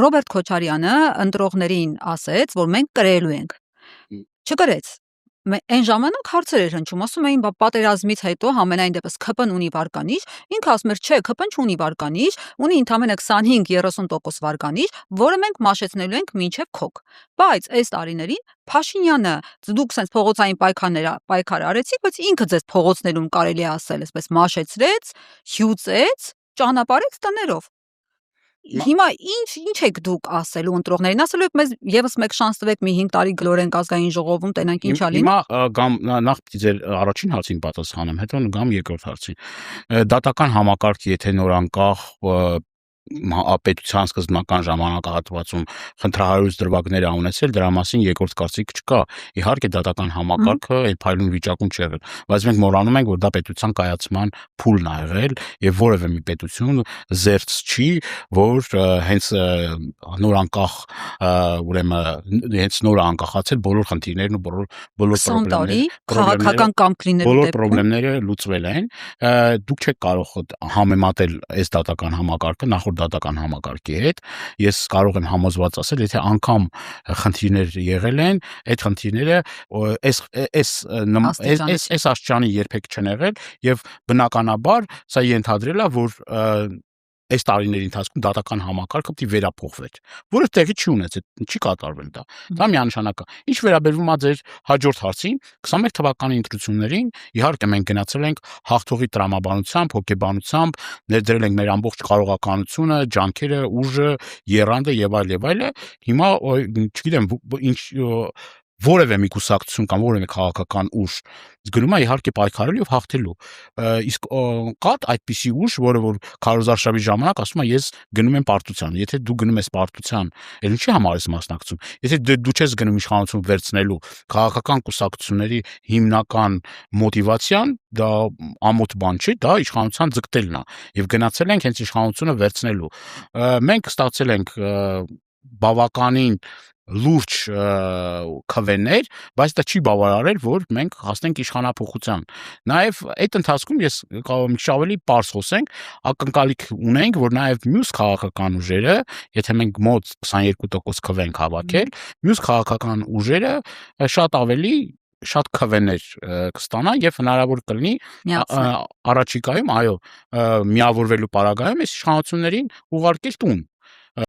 Ռոբերտ Քոչարյանը ընտրողներին ասեց, որ մենք կրելու ենք։ Չկրեց։ Այն ժամանակ հարցեր էր հնչում, ասում էին, բա պատերազմից հետո համենայն դեպս ՔՊ-ն ունի վարկանիշ, ինքը ասում էր, չէ, ՔՊ-ն չունի վարկանիշ, ունի ընդամենը 25-30% վարկանիշ, որը մենք մաշեցնելու ենք մինչև քոք։ Բայց այս տարիներին Փաշինյանը, դուք sense փողոցային պայքար արեցիք, բայց ինքը ձեզ փողոցներում կարելի է ասել, այսպես մաշեցրեց, հյուծեց, ճանապարհեց տներով։ Հիմա ինչ եք դուք ասելու ընտրողներին, ասելու եք մեզ եւս մեկ շանս տվեք, մի 5 տարի գլորենք ազգային ժողովում, տենանք ինչ ալին։ Հիմա գամ նախ ձեր առաջին հարցին պատասխանեմ, հետո գամ երկրորդ հարցին։ Դատական համակարգ, եթե նոր անկախ պետության սկզբնական ժամանակահատվածում խնդրահարույց դրվագներ ունեցել, դրա մասին երկրորդ կարծիք չկա։ Իհարկե դատական համակարգը այդ փայլուն վիճակում չի եղել, բայց մենք մոռանում ենք, որ դա պետության կայացման փուլն ա եղել եւ որևէ մի պետություն զերծ չի, որ հենց նոր անկախ ուրեմն հենց նոր անկախացել բոլոր խնդիրներն ու բոլոր քաղաքական կամք լինելու խնդիրները լուծվել են։ Դուք չեք կարող համեմատել այս դատական համակարգը նախորդ դատական համակարգի հետ։ Ես կարող եմ համոզված ասել, եթե անգամ խնդիրներ եղել են, այդ խնդիրները այս աստիճանի երբեք չեն եղել եւ բնականաբար սա ենթադրել է, որ այս տարիների ընթացքում դատական համակարգը պետք է վերափոխվեր, որը տեղի չի ունեցել, չի կատարվել դա։ Դա միանշանակ է։ Ինչ վերաբերում է ձեր հաջորդ հարցին, 21 թվականի ընտրություններին, իհարկե մենք գնացել ենք հաղթողի տրամաբանությամբ, հոգեբանությամբ, ներդրել ենք մեր ամբողջ կարողականությունը, ջանքերը, ուժը, եռանդը եւ այլ։ Հիմա չգիտեմ, ինչ որևէ մի կուսակցություն կամ որևէ քաղաքական ուժ գնում է իհարկե պայքարելու եւ հաղթելու։ Իսկ կա այդպիսի ուժ, որը որ քարոզարշավի ժամանակ ասում է ես գնում եմ պարտության։ Եթե դու գնում ես պարտության, էլ ինչի համար ես մասնակցում։ Եթե դու չես գնում իշխանություն վերցնելու, քաղաքական կուսակցությունների հիմնական մոտիվացիան դա ամոթ բան չի, դա իշխանության ձգտելն է եւ գնացել ենք հենց իշխանությունը վերցնելու։ Մենք ստացել ենք բավականին լուրջ քվեներ, բայց դա չի բավարարել, որ մենք հասնենք իշխանափոխության։ Նաև այդ ընթացքում ես կարող եմ ավելի պարզ խոսենք, ակնկալիք ունենք, որ նաև մյուս քաղաքական ուժերը, եթե մենք մոտ 22% քվե ենք հավաքել, մյուս քաղաքական ուժերը շատ քվեներ կստանան եւ հնարավոր կլինի առաջիկայում, այո, միավորվելու պարագայում այս իշխանություններին ուղարկել տուն։